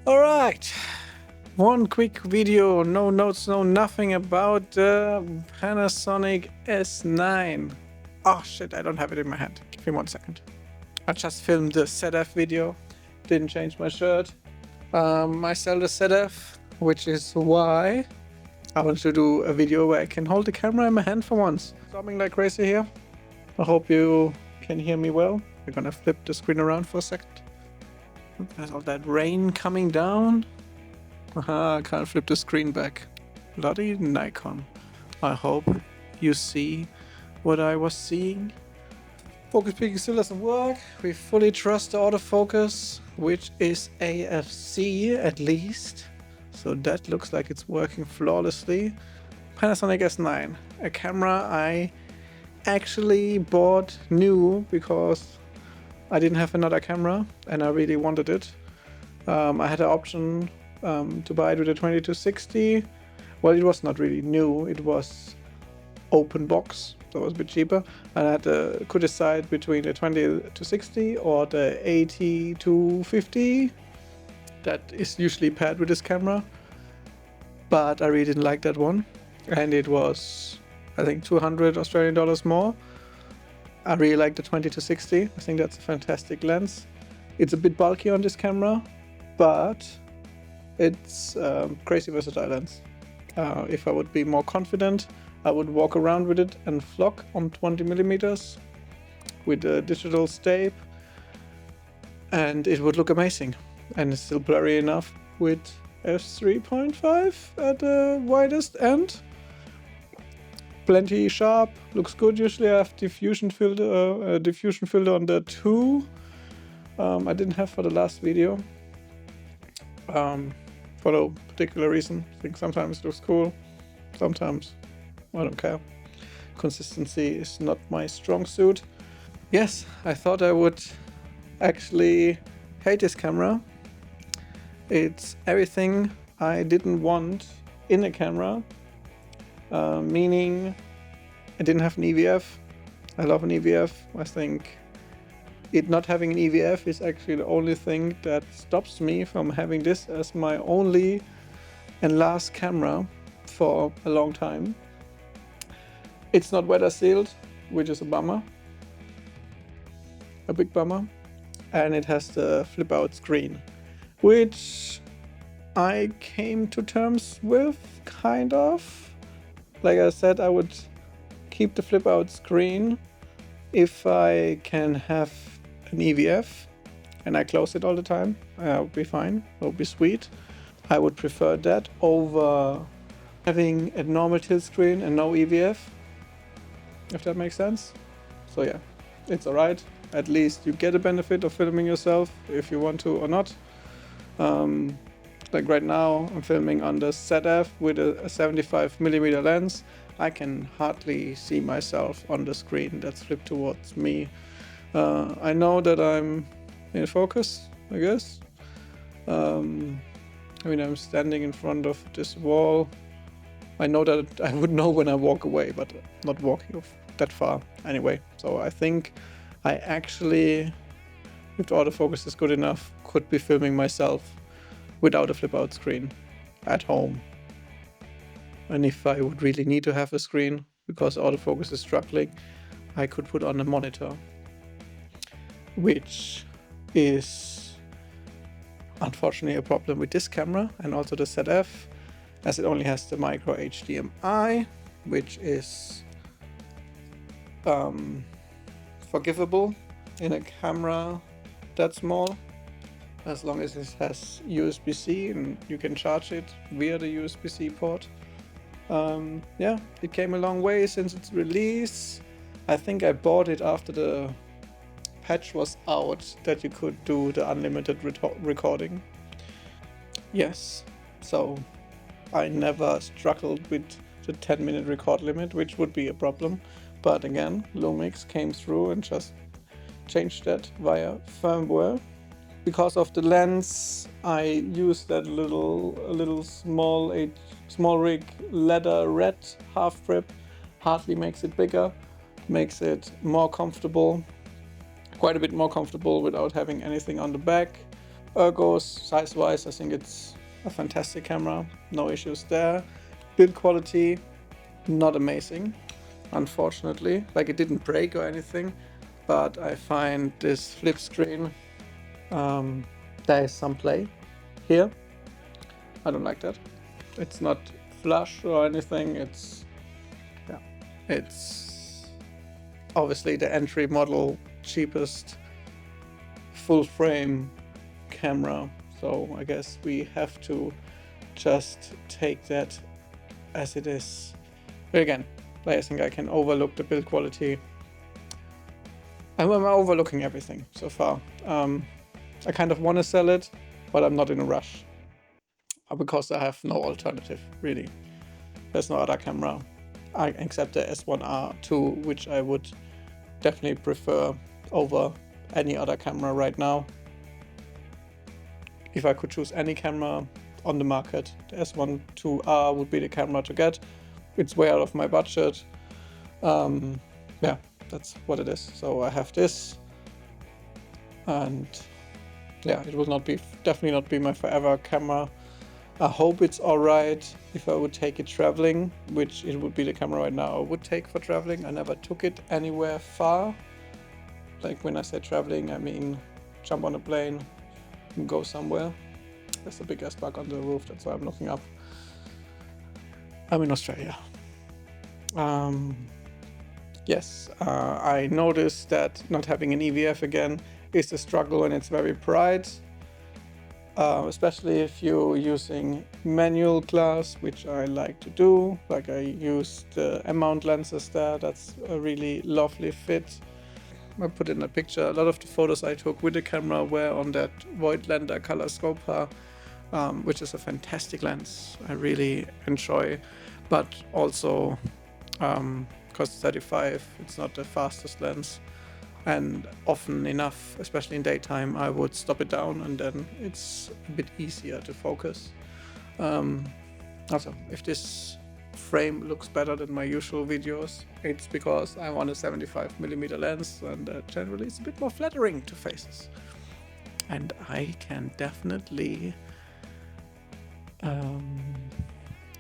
Alright, one quick video, no notes, no nothing about the Panasonic S9. Oh shit, I don't have it in my hand. Give me 1 second. I just filmed the ZF video, didn't change my shirt. I sell the ZF, which is why I want to do a video where I can hold the camera in my hand for once. Zooming like crazy here. I hope you can hear me well. We're gonna flip the screen around for a second. There's all that rain coming down. Aha, I can't flip the screen back. Bloody Nikon. I hope you see what I was seeing. Focus peaking still doesn't work. We fully trust the autofocus, which is AFC at least. So that looks like it's working flawlessly. Panasonic S9, a camera I actually bought new because I didn't have another camera and I really wanted it. I had an option to buy it with a 20-60. Well, it was not really new, it was open box, so it was a bit cheaper. And I could decide between the 20-60 or the 80-50 that is usually paired with this camera. But I really didn't like that one. And it was, I think, 200 Australian dollars more. I really like the 20-60. I think that's a fantastic lens. It's a bit bulky on this camera, but it's crazy versatile lens. If I would be more confident, I would walk around with it and vlog on 20mm with a digital stape, and it would look amazing. And it's still blurry enough with f3.5 at the widest end. Plenty sharp, looks good. Usually I have diffusion filter on the 2. I didn't have for the last video for no particular reason. I think sometimes it looks cool, sometimes I don't care. Consistency is not my strong suit. Yes, I thought I would actually hate this camera. It's everything I didn't want in a camera. Meaning I didn't have an EVF. I love an EVF. I think it not having an EVF is actually the only thing that stops me from having this as my only and last camera for a long time. It's not weather sealed, which is a bummer. A big bummer. And it has the flip out screen, which I came to terms with, kind of. Like I said, I would keep the flip out screen if I can have an EVF and I close it all the time. That would be fine, that would be sweet. I would prefer that over having a normal tilt screen and no EVF, if that makes sense. So yeah, it's alright. At least you get a benefit of filming yourself if you want to or not. Like right now, I'm filming on the ZF with a 75mm lens. I can hardly see myself on the screen that's flipped towards me. I know that I'm in focus, I guess. I'm standing in front of this wall. I know that I would know when I walk away, but not walking that far anyway. So I think I actually, if the autofocus is good enough, could be filming myself without a flip out screen at home. And if I would really need to have a screen because autofocus is struggling, I could put on a monitor, which is unfortunately a problem with this camera and also the ZF, as it only has the micro HDMI, which is forgivable in a camera that small, as long as it has USB-C and you can charge it via the USB-C port. Yeah, it came a long way since its release. I think I bought it after the patch was out that you could do the unlimited recording. Yes, so I never struggled with the 10-minute record limit, which would be a problem. But again, Lumix came through and just changed that via firmware. Because of the lens, I used that little small rig leather red half grip. Hardly makes it bigger, makes it more comfortable, quite a bit more comfortable without having anything on the back. Ergos, size-wise, I think it's a fantastic camera. No issues there. Build quality, not amazing, unfortunately. Like, it didn't break or anything, but I find this flip screen, there is some play here. I don't like that. It's not flush or anything. It's obviously the entry model, cheapest full frame camera. So I guess we have to just take that as it is. But again, I think I can overlook the build quality. I'm overlooking everything so far. I kind of want to sell it, but I'm not in a rush because I have no alternative, really. There's no other camera except the S1R2, which I would definitely prefer over any other camera right now. If I could choose any camera on the market, the S12R would be the camera to get. It's way out of my budget. Yeah, that's what it is. So I have this, and yeah, it will definitely not be my forever camera. I hope it's alright if I would take it traveling, which it would be the camera right now I would take for traveling. I never took it anywhere far. Like, when I say traveling, I mean jump on a plane and go somewhere. There's a big ass bug on the roof, that's why I'm looking up. I'm in Australia. Yes, I noticed that not having an EVF again is a struggle when it's very bright. Especially if you're using manual glass, which I like to do. Like, I use the M-mount lenses there. That's a really lovely fit. I put in a picture. A lot of the photos I took with the camera were on that Voigtlander color scope, which is a fantastic lens. I really enjoy, but also because 35, it's not the fastest lens. And often enough, especially in daytime, I would stop it down and then it's a bit easier to focus. Also, if this frame looks better than my usual videos, it's because I'm on a 75mm lens, and generally it's a bit more flattering to faces. And I can definitely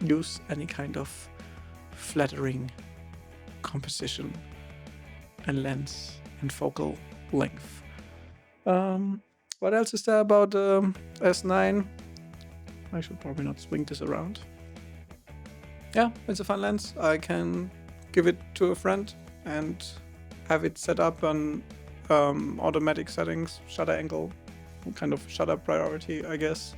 use any kind of flattering composition and lens and focal length. What else is there about the S9? I should probably not swing this around. Yeah, it's a fun lens. I can give it to a friend and have it set up on automatic settings, shutter angle, kind of shutter priority, I guess.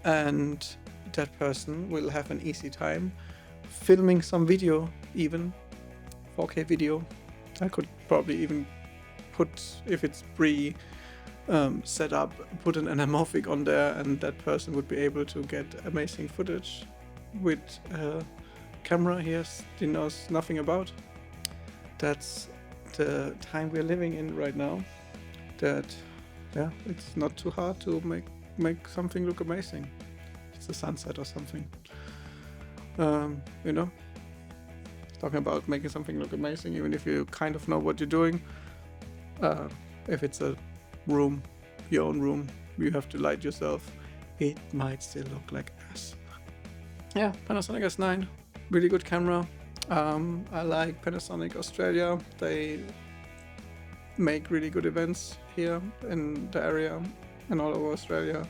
And that person will have an easy time filming some video, even 4K video. I could probably even put, if it's pre set up, put an anamorphic on there, and that person would be able to get amazing footage with a camera he knows nothing about. That's the time we're living in right now. That, yeah, it's not too hard to make something look amazing. It's a sunset or something. You know, talking about making something look amazing, even if you kind of know what you're doing. If it's a room, your own room, you have to light yourself, it might still look like ass. Yeah, Panasonic S9, really good camera. I like Panasonic Australia. They make really good events here in the area and all over Australia.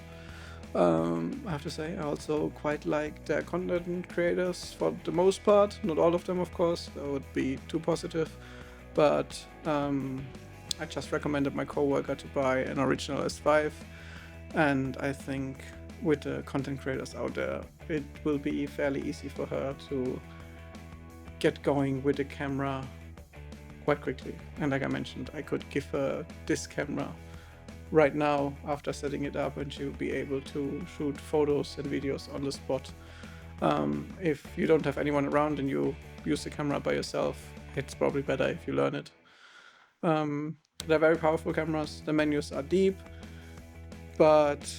I have to say, I also quite like their content creators for the most part. Not all of them, of course, that would be too positive. But I just recommended my coworker to buy an original S5. And I think with the content creators out there, it will be fairly easy for her to get going with the camera quite quickly. And like I mentioned, I could give her this camera right now after setting it up, and she'll be able to shoot photos and videos on the spot. If you don't have anyone around and you use the camera by yourself, it's probably better if you learn it. They're very powerful cameras. The menus are deep, but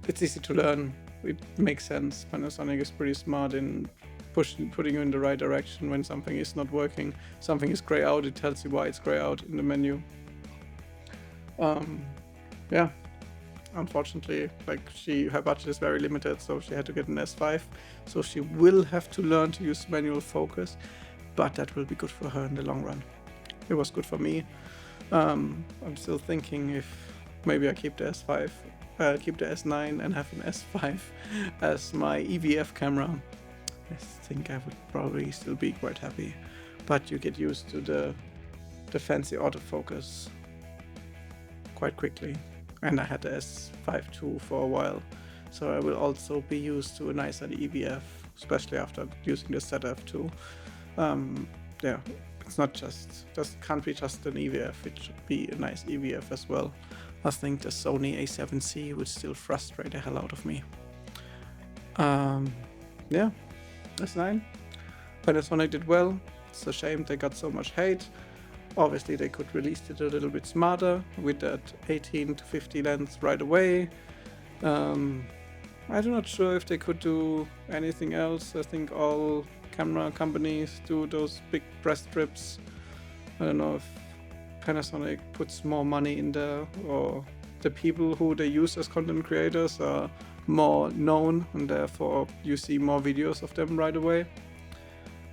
it's easy to learn. It makes sense. Panasonic is pretty smart in putting you in the right direction when something is not working. Something is gray out, it tells you why it's gray out in the menu. yeah, unfortunately, like her budget is very limited, so she had to get an S5. So she will have to learn to use manual focus, but that will be good for her in the long run. It was good for me. I'm still thinking if maybe I keep the S5, keep the S9 and have an S5 as my EVF camera. I think I would probably still be quite happy, but you get used to the fancy autofocus quite quickly. And I had the S5 too for a while, so I will also be used to a nicer EVF, especially after using the ZF too. Yeah, it's not just can't be just an EVF, it should be a nice EVF as well. I think the Sony A7C would still frustrate the hell out of me. Yeah, S9. Panasonic did well. It's a shame they got so much hate. Obviously they could release it a little bit smarter with that 18 to 50 lens right away. I'm not sure if they could do anything else. I think all camera companies do those big press trips. I don't know if Panasonic puts more money in there, or the people who they use as content creators are more known and therefore you see more videos of them right away.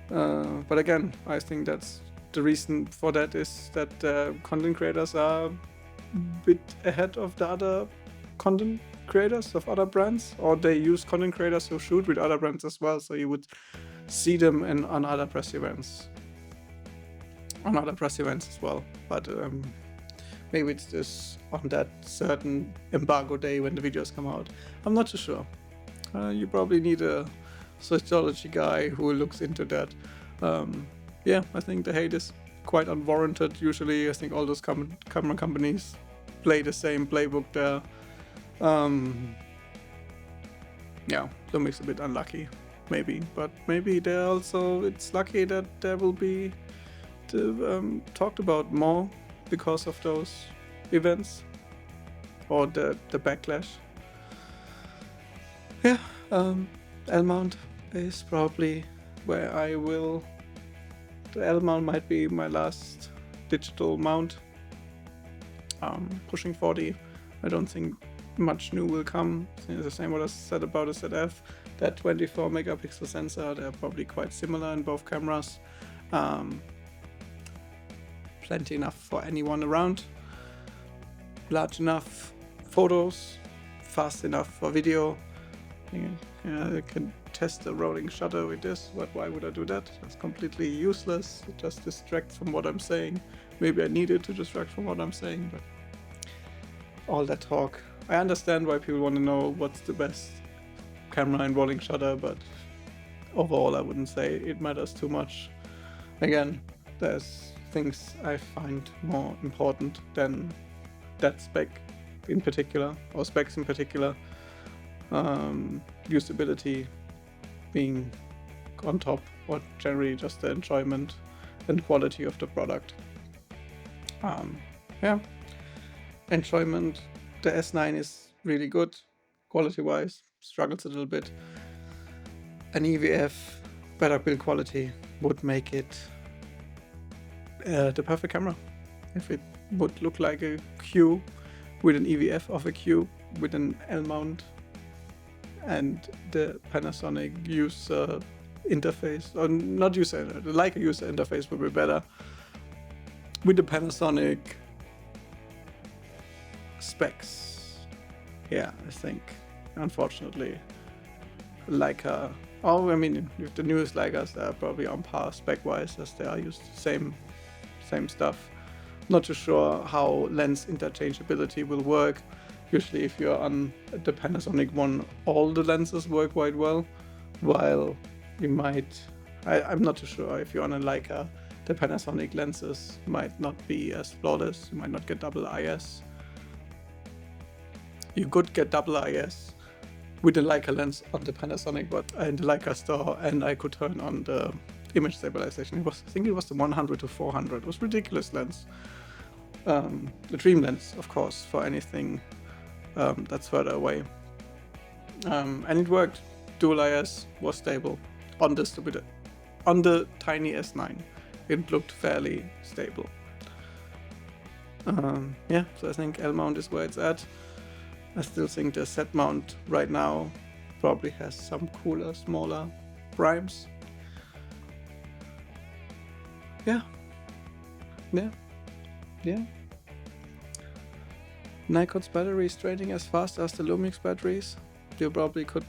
But again, I think that's the reason for that is that content creators are a bit ahead of the other content creators of other brands, or they use content creators who shoot with other brands as well, so you would see them on other press events as well. But maybe it's just on that certain embargo day when the videos come out. I'm not too sure. You probably need a sociology guy who looks into that. Yeah, I think the hate is quite unwarranted. Usually, I think all those camera companies play the same playbook there. Yeah, Lumic's a bit unlucky, maybe, but maybe it's lucky that there will be talked about more because of those events or the backlash. Yeah, L mount is probably where I will. The L mount might be my last digital mount. Pushing 40, I don't think much new will come. It's the same what I said about the ZF. That 24 megapixel sensor, they're probably quite similar in both cameras. Plenty enough for anyone around. Large enough photos, fast enough for video. I can test a rolling shutter with this, but why would I do that? That's completely useless. It just distracts from what I'm saying. Maybe I need it to distract from what I'm saying, but all that talk. I understand why people want to know what's the best camera in rolling shutter, but overall I wouldn't say it matters too much. Again, there's things I find more important than that spec in particular, or specs in particular. Usability being on top, or generally just the enjoyment and quality of the product. Yeah, enjoyment. The S9 is really good, quality-wise. Struggles a little bit. An EVF, better build quality, would make it the perfect camera. If it would look like a Q with an EVF of a Q with an L mount and the Panasonic user interface, or not user, like a user interface would be better. With the Panasonic specs, yeah, I think, unfortunately, Leica, if the newest Leicas, they're probably on par spec-wise as they are used same stuff. Not too sure how lens interchangeability will work. Usually if you're on the Panasonic one, all the lenses work quite well, while you might, I'm not too sure if you're on a Leica, the Panasonic lenses might not be as flawless. You might not get double IS. You could get double IS with the Leica lens on the Panasonic, but in the Leica store, and I could turn on the image stabilization. I think it was the 100 to 400. It was ridiculous lens. The dream lens, of course, for anything that's further away. And it worked. Dual IS was stable on the tiny S9. It looked fairly stable. Yeah, so I think L mount is where it's at. I still think the Z mount right now probably has some cooler, smaller primes. Yeah. Nikon's battery is draining as fast as the Lumix batteries. You probably could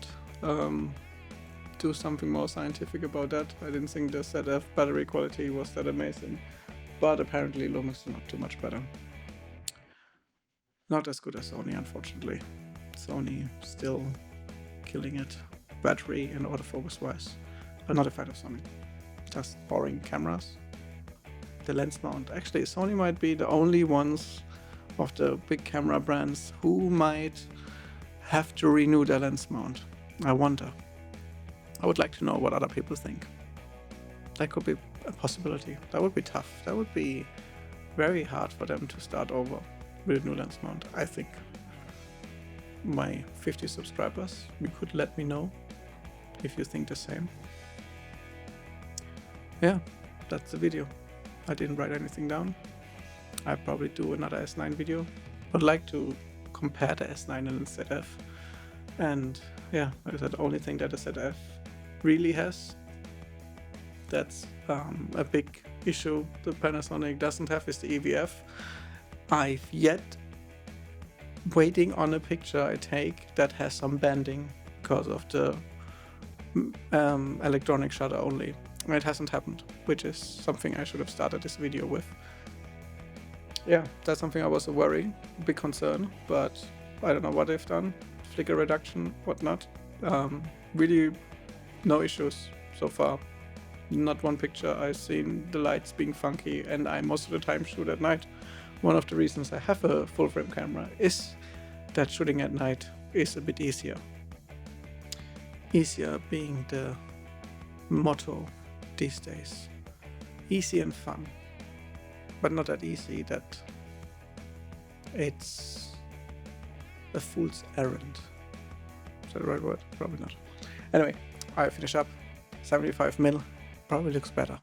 do something more scientific about that. I didn't think the ZF battery quality was that amazing, but apparently Lumix is not too much better. Not as good as Sony, unfortunately. Sony still killing it, battery and autofocus wise. I'm not a fan of Sony. Just boring cameras. The lens mount. Actually, Sony might be the only ones of the big camera brands who might have to renew their lens mount. I wonder. I would like to know what other people think. That could be a possibility. That would be tough. That would be very hard for them to start over with a new lens mount, I think. My 50 subscribers, you could let me know if you think the same. Yeah, that's the video. I didn't write anything down. I'll probably do another S9 video. I'd like to compare the S9 and the ZF. And yeah, like I said, the only thing that the ZF really has that's a big issue the Panasonic doesn't have is the EVF. I've yet waiting on a picture I take that has some bending because of the electronic shutter only. It hasn't happened, which is something I should have started this video with. Yeah, that's something I was a very big concern, but I don't know what they've done. Flicker reduction, whatnot. Really no issues so far. Not one picture I've seen the lights being funky, and I most of the time shoot at night. One of the reasons I have a full frame camera is that shooting at night is a bit easier. Easier being the motto these days. Easy and fun, but not that easy that it's a fool's errand. Is that the right word? Probably not. Anyway, I finish up. 75 mil probably looks better.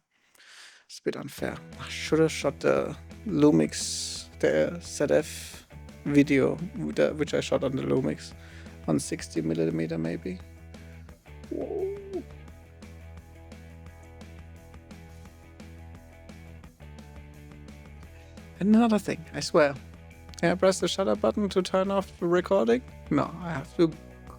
It's a bit unfair. I should have shot the Lumix, the ZF video, which I shot on the Lumix on 60mm maybe. Whoa. Another thing, I swear. Can I press the shutter button to turn off the recording? No, I have to